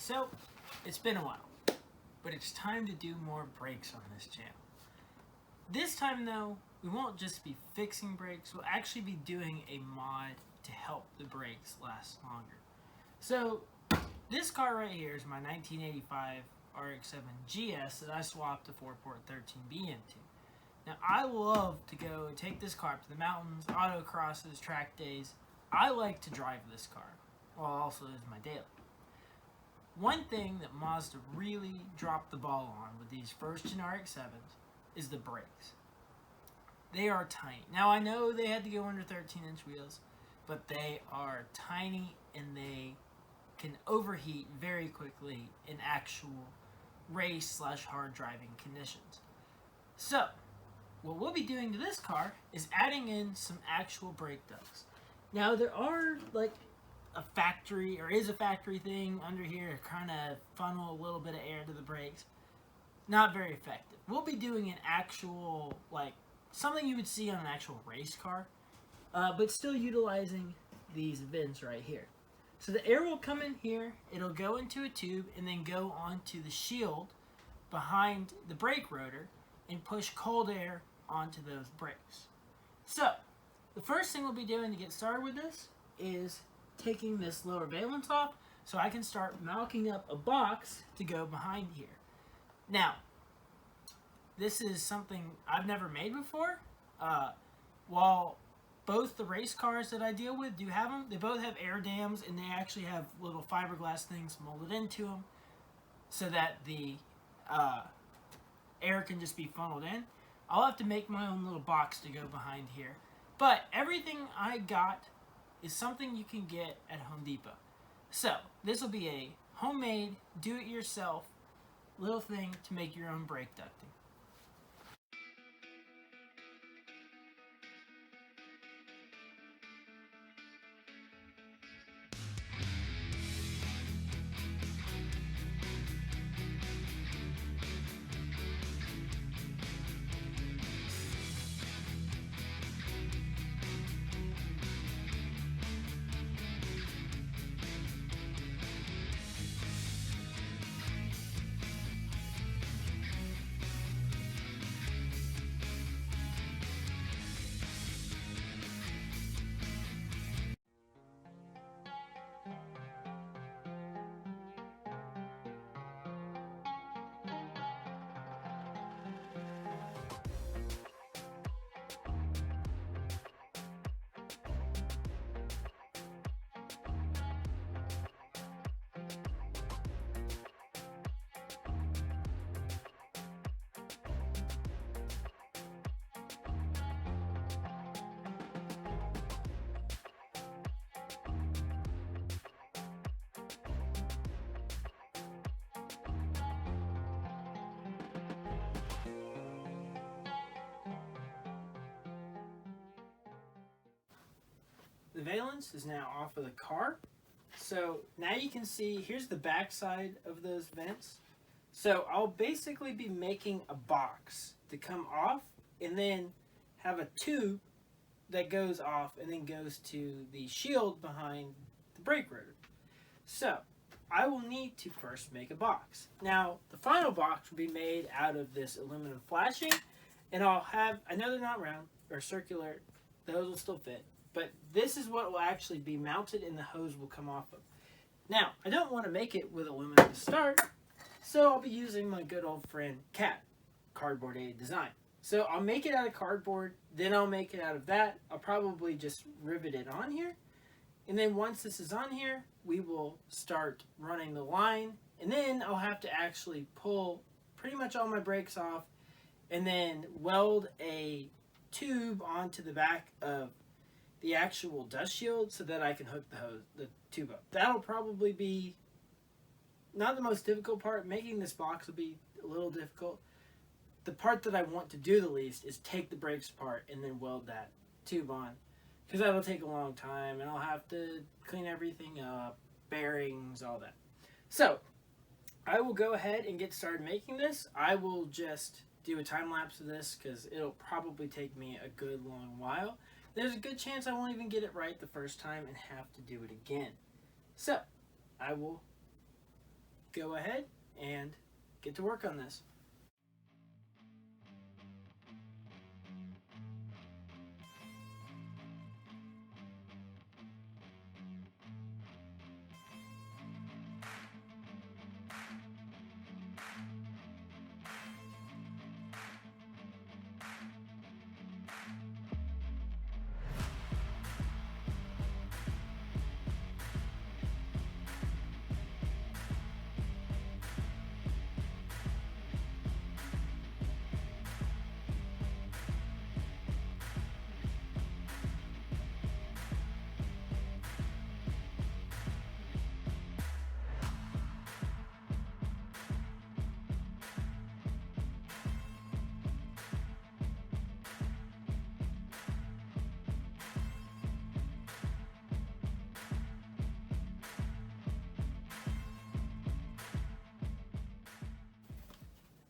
So, it's been a while, but it's time to do more brakes on this channel. This time though, we won't just be fixing brakes, we'll actually be doing a mod to help the brakes last longer. So, this car right here is my 1985 RX7 GS that I swapped a 4-port 13B into. Now, I love to go take this car up to the mountains, autocrosses, track days. I like to drive this car, while also is my daily. One thing that Mazda really dropped the ball on with these first-gen RX-7s is the brakes. They are tiny. Now, I know they had to go under 13-inch wheels, but they are tiny and they can overheat very quickly in actual race/hard driving conditions. So, what we'll be doing to this car is adding in some actual brake ducts. Now, there are like a factory thing under here to kind of funnel a little bit of air to the brakes. Not very effective. We'll be doing an actual, like, something you would see on an actual race car, but still utilizing these vents right here. So the air will come in here, it'll go into a tube, and then go onto the shield behind the brake rotor and push cold air onto those brakes. So, the first thing we'll be doing to get started with this is taking this lower valence off so I can start mounting up a box to go behind here. Now, this is something I've never made before. While both the race cars that I deal with do have them, they both have air dams and they actually have little fiberglass things molded into them so that the air can just be funneled in. I'll have to make my own little box to go behind here. But everything I got is something you can get at Home Depot. So, this will be a homemade, do-it-yourself little thing to make your own brake ducting. The valence is now off of the car. So now you can see, here's the back side of those vents. So I'll basically be making a box to come off and then have a tube that goes off and then goes to the shield behind the brake rotor. So I will need to first make a box. Now the final box will be made out of this aluminum flashing, and I'll have, I know they're not round or circular, those will still fit. But this is what will actually be mounted and the hose will come off of. Now, I don't want to make it with aluminum to start, so I'll be using my good old friend Cat, cardboard aid design. So I'll make it out of cardboard, then I'll make it out of that. I'll probably just rivet it on here. And then once this is on here, we will start running the line. And then I'll have to actually pull pretty much all my brakes off and then weld a tube onto the back of the actual dust shield so that I can hook the tube up. That'll probably be not the most difficult part. Making this box will be a little difficult. The part that I want to do the least is take the brakes apart and then weld that tube on, because that'll take a long time and I'll have to clean everything up, bearings, all that. So I will go ahead and get started making this. I will just do a time lapse of this because it'll probably take me a good long while. There's a good chance I won't even get it right the first time and have to do it again. So, I will go ahead and get to work on this.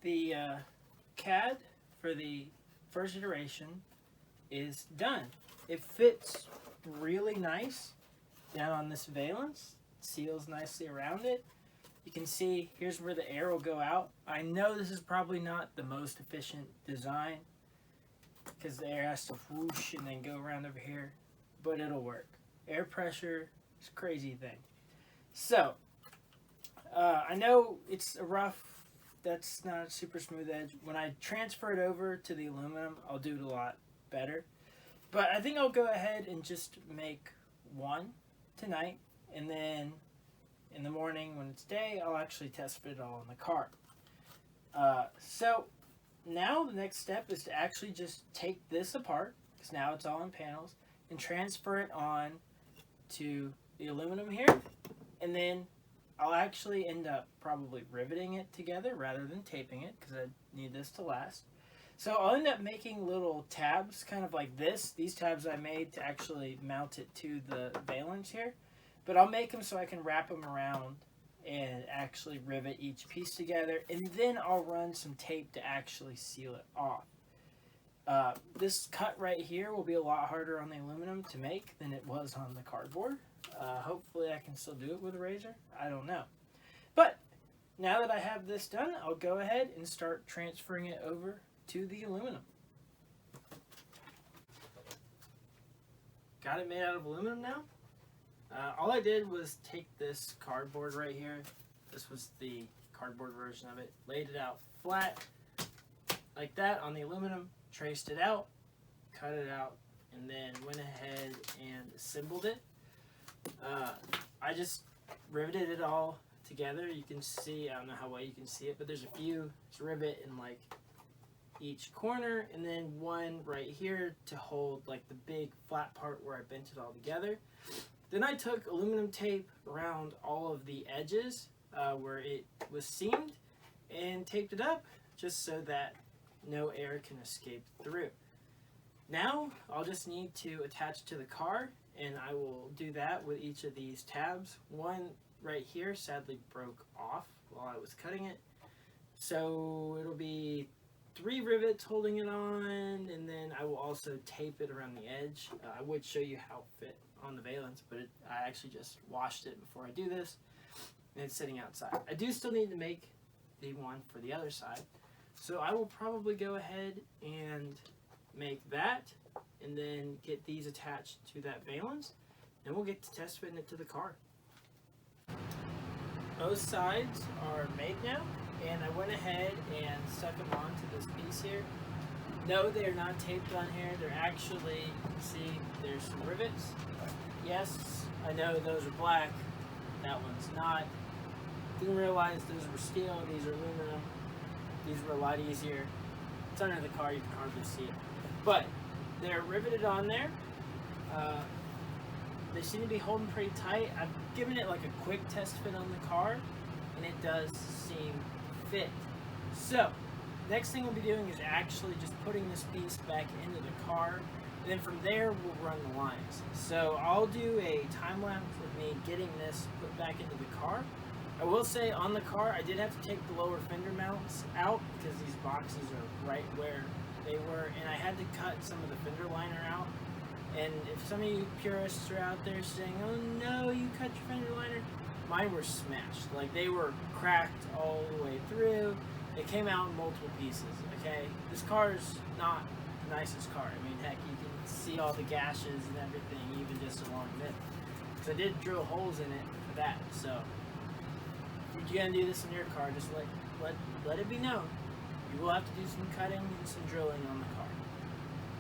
The CAD for the first iteration is done. It fits really nice down on this valance, seals nicely around it. You can see here's where the air will go out. I know this is probably not the most efficient design because the air has to whoosh and then go around over here, but it'll work. Air pressure is a crazy thing. So, I know it's a rough, that's not a super smooth edge. When I transfer it over to the aluminum, I'll do it a lot better. But I think I'll go ahead and just make one tonight, and then in the morning when it's day, I'll actually test fit it all in the car. So now the next step is to actually just take this apart, because now it's all in panels, and transfer it on to the aluminum here, and then I'll actually end up probably riveting it together rather than taping it, because I need this to last. So I'll end up making little tabs kind of like this. These tabs I made to actually mount it to the valance here. But I'll make them so I can wrap them around and actually rivet each piece together. And then I'll run some tape to actually seal it off. This cut right here will be a lot harder on the aluminum to make than it was on the cardboard. Hopefully I can still do it with a razor. I don't know. But now that I have this done, I'll go ahead and start transferring it over to the aluminum. Got it made out of aluminum now. All I did was take this cardboard right here. This was the cardboard version of it. Laid it out flat like that on the aluminum. Traced it out, cut it out, and then went ahead and assembled it. I just riveted it all together. You can see, I don't know how well you can see it, but there's a few rivet in like each corner, and then one right here to hold like the big flat part where I bent it all together. Then I took aluminum tape around all of the edges where it was seamed and taped it up just so that no air can escape through. Now I'll just need to attach to the car, and I will do that with each of these tabs. One right here sadly broke off while I was cutting it, so it'll be 3 rivets holding it on, and then I will also tape it around the edge. I would show you how it fit on the valance, but I actually just washed it before I do this, and it's sitting outside. I do still need to make the one for the other side, so I will probably go ahead and make that, and then get these attached to that valance, and we'll get to test fitting it to the car. Both sides are made now, and I went ahead and stuck them onto this piece here. No, they're not taped on here. They're actually, you can see there's some rivets. Yes, I know those are black. That one's not. Didn't realize those were steel. These are aluminum. These were a lot easier. It's under the car, you can hardly see it. But they're riveted on there. They seem to be holding pretty tight. I've given it like a quick test fit on the car, and it does seem fit. So, next thing we'll be doing is actually just putting this piece back into the car, and then from there we'll run the lines. So I'll do a time lapse with me getting this put back into the car. I will say on the car I did have to take the lower fender mounts out because these boxes are right where they were, and I had to cut some of the fender liner out. And if some of you purists are out there saying, oh no, you cut your fender liner, mine were smashed. Like, they were cracked all the way through. It came out in multiple pieces, okay? This car is not the nicest car. I mean, heck, you can see all the gashes and everything, even just along it. So I did drill holes in it for that. So if you're gonna do this in your car, just let it be known. You will have to do some cutting and some drilling on the car.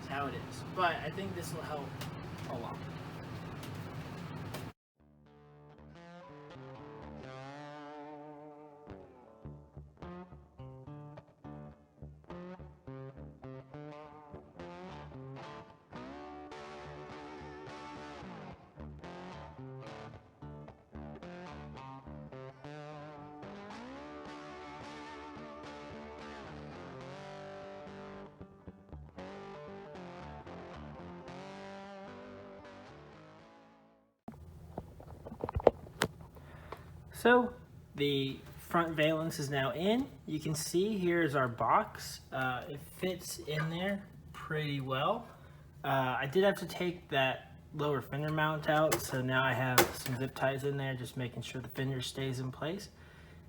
That's how it is. But I think this will help a lot. So the front valence is now in. You can see here's our box. It fits in there pretty well. I did have to take that lower fender mount out, so now I have some zip ties in there, just making sure the fender stays in place.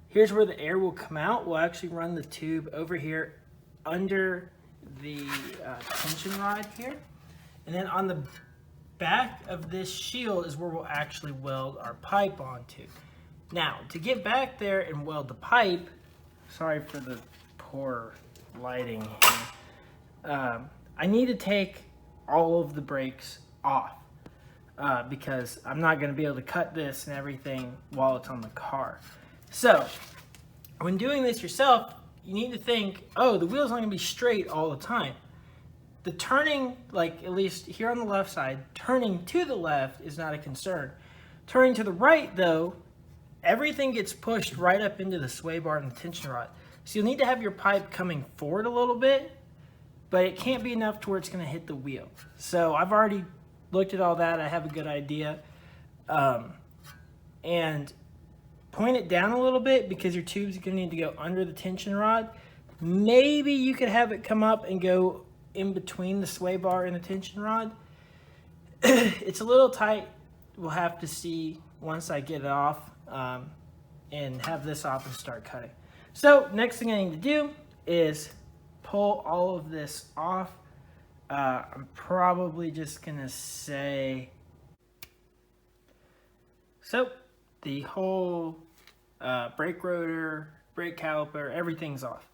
Here's where the air will come out. We'll actually run the tube over here under the tension rod here. And then on the back of this shield is where we'll actually weld our pipe onto. Now, to get back there and weld the pipe, sorry for the poor lighting here, I need to take all of the brakes off because I'm not going to be able to cut this and everything while it's on the car. So, when doing this yourself, you need to think, oh, the wheel's not going to be straight all the time. The turning, like at least here on the left side, turning to the left is not a concern. Turning to the right, though, everything gets pushed right up into the sway bar and the tension rod. So you'll need to have your pipe coming forward a little bit, but it can't be enough to where it's going to hit the wheel. So I've already looked at all that. I have a good idea. And point it down a little bit because your tube's going to need to go under the tension rod. Maybe you could have it come up and go in between the sway bar and the tension rod. It's a little tight. We'll have to see once I get it off. And have this off and start cutting. So next thing I need to do is pull all of this off. I'm probably just gonna say, so the whole brake rotor, brake caliper, everything's off.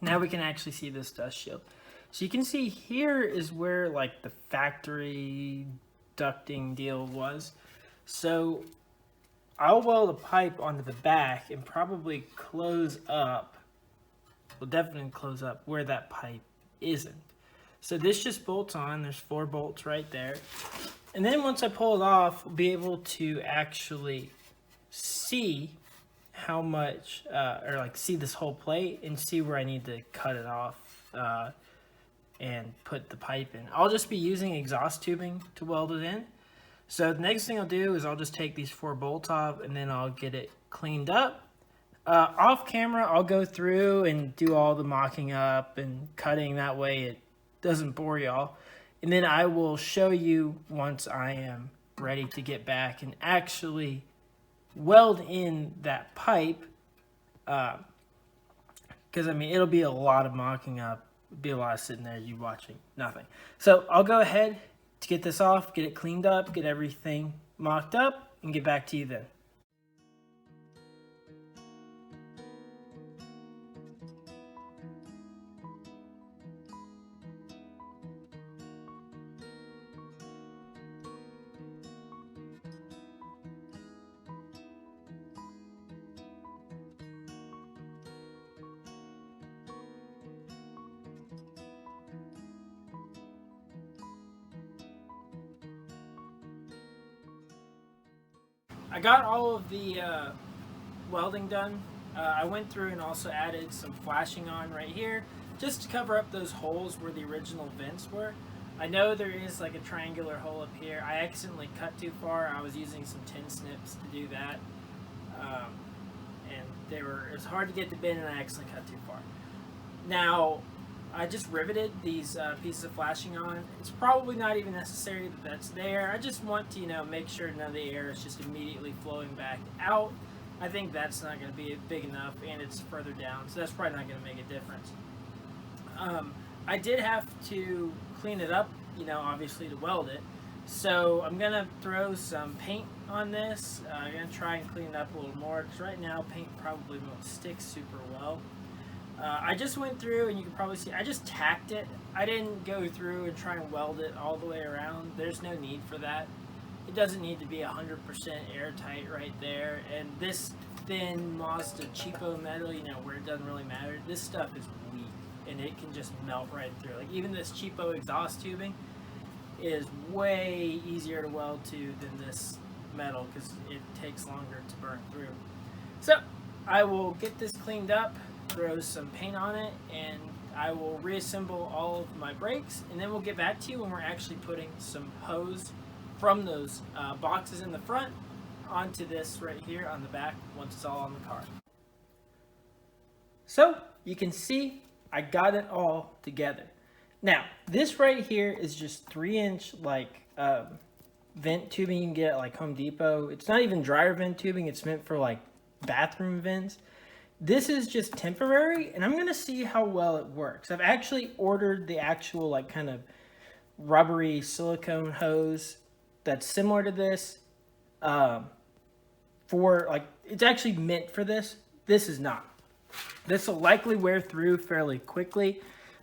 Now we can actually see this dust shield. So you can see here is where like the factory ducting deal was. So I'll weld a pipe onto the back and probably close up, well definitely close up where that pipe isn't. So this just bolts on, there's 4 bolts right there. And then once I pull it off, we'll be able to actually see how much, or like see this whole plate and see where I need to cut it off and put the pipe in. I'll just be using exhaust tubing to weld it in. So the next thing I'll do is I'll just take these 4 bolts off and then I'll get it cleaned up. Off camera, I'll go through and do all the mocking up and cutting. That way it doesn't bore y'all. And then I will show you once I am ready to get back and actually weld in that pipe. Because I mean, it'll be a lot of mocking up. It'll be a lot of sitting there, you watching nothing. So I'll go ahead to get this off, get it cleaned up, get everything mocked up, and get back to you then. I got all of the welding done. I went through and also added some flashing on right here just to cover up those holes where the original vents were. I know there is like a triangular hole up here. I accidentally cut too far. I was using some tin snips to do that. And it was hard to get the bin and I accidentally cut too far. Now, I just riveted these pieces of flashing on. It's probably not even necessary that that's there. I just want to, make sure none of the air is just immediately flowing back out. I think that's not going to be big enough, and it's further down, so that's probably not going to make a difference. I did have to clean it up, obviously to weld it. So I'm going to throw some paint on this. I'm going to try and clean it up a little more, because right now paint probably won't stick super well. I just went through, and you can probably see, I just tacked it. I didn't go through and try and weld it all the way around. There's no need for that. It doesn't need to be 100% airtight right there. And this thin Mazda cheapo metal, where it doesn't really matter, this stuff is weak, and it can just melt right through. Like even this cheapo exhaust tubing is way easier to weld to than this metal, because it takes longer to burn through. So I will get this cleaned up, throw some paint on it, and I will reassemble all of my brakes, and then we'll get back to you when we're actually putting some hose from those boxes in the front onto this right here on the back once it's all on the car. So you can see I got it all together. Now this right here is just 3-inch vent tubing you can get at like Home Depot. It's not even dryer vent tubing, it's meant for like bathroom vents. This is just temporary, and I'm gonna see how well it works. I've actually ordered the actual like kind of rubbery silicone hose that's similar to this, for like, it's actually meant for this. This is not. This will likely wear through fairly quickly,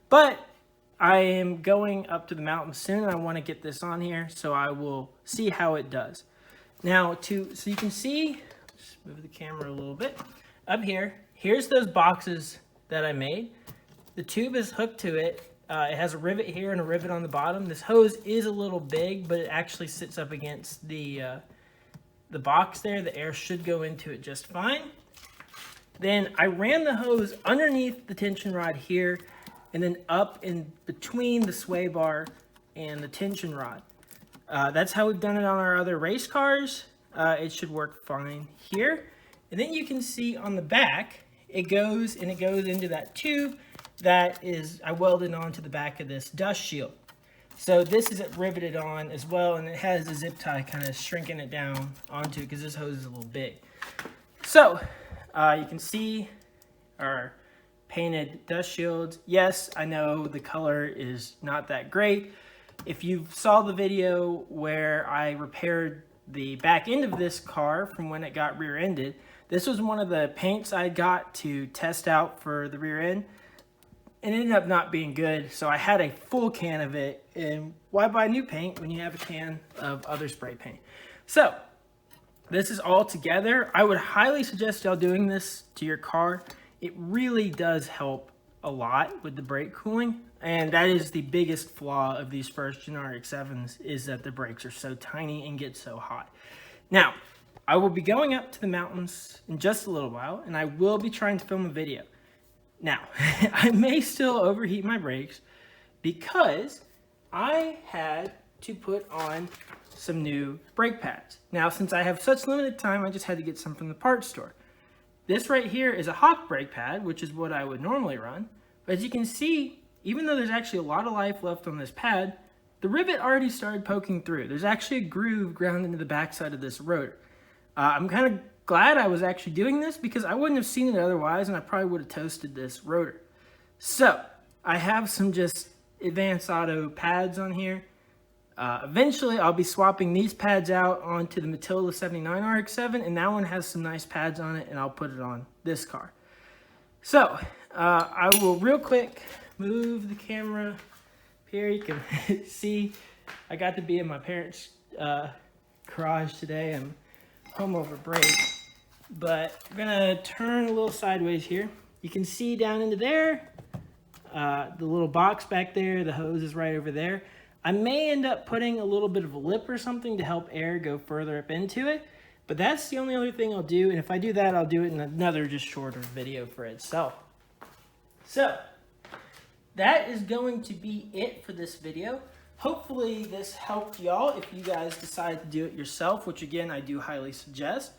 but I am going up to the mountains soon, and I want to get this on here, so I will see how it does. Now, so you can see, just move the camera a little bit, up here, here's those boxes that I made. The tube is hooked to it. It has a rivet here and a rivet on the bottom. This hose is a little big, but it actually sits up against the box there. The air should go into it just fine. Then I ran the hose underneath the tension rod here, and then up in between the sway bar and the tension rod. That's how we've done it on our other race cars. It should work fine here. And then you can see on the back, it goes into that tube that is, I welded onto the back of this dust shield. So this is riveted on as well, and it has a zip tie kind of shrinking it down onto it because this hose is a little big. So you can see our painted dust shields. Yes, I know the color is not that great. If you saw the video where I repaired the back end of this car from when it got rear-ended, this was one of the paints I got to test out for the rear end. It ended up not being good, so I had a full can of it, and why buy new paint when you have a can of other spray paint? So this is all together. I would highly suggest y'all doing this to your car. It really does help a lot with the brake cooling, and that is the biggest flaw of these first gen RX7s, is that the brakes are so tiny and get so hot. Now, I will be going up to the mountains in just a little while, and I will be trying to film a video. Now, I may still overheat my brakes because I had to put on some new brake pads. Now, since I have such limited time, I just had to get some from the parts store. This right here is a Hawk brake pad, which is what I would normally run. But as you can see, even though there's actually a lot of life left on this pad, the rivet already started poking through. There's actually a groove ground into the backside of this rotor. I'm kind of glad I was actually doing this because I wouldn't have seen it otherwise, and I probably would have toasted this rotor. So I have some just Advanced Auto pads on here. Eventually I'll be swapping these pads out onto the Matilda 79 RX7, and that one has some nice pads on it, and I'll put it on this car. So I will real quick move the camera here. You can see I got to be in my parents' garage today. I'm home over break, but I'm gonna turn a little sideways here. You can see down into there, the little box back there, the hose is right over there. I may end up putting a little bit of a lip or something to help air go further up into it, but that's the only other thing I'll do, and if I do that, I'll do it in another just shorter video for itself. So that is going to be it for this video. Hopefully this helped y'all if you guys decide to do it yourself, which again, I do highly suggest.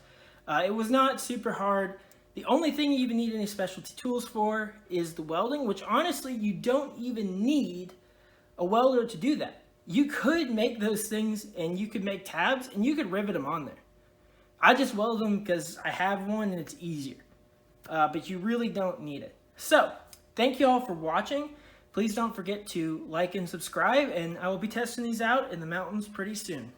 It was not super hard. The only thing you even need any specialty tools for is the welding, which honestly, you don't even need a welder to do that. You could make those things and you could make tabs and you could rivet them on there. I just weld them because I have one and it's easier. But you really don't need it. So, thank you all for watching. Please don't forget to like and subscribe, and I will be testing these out in the mountains pretty soon.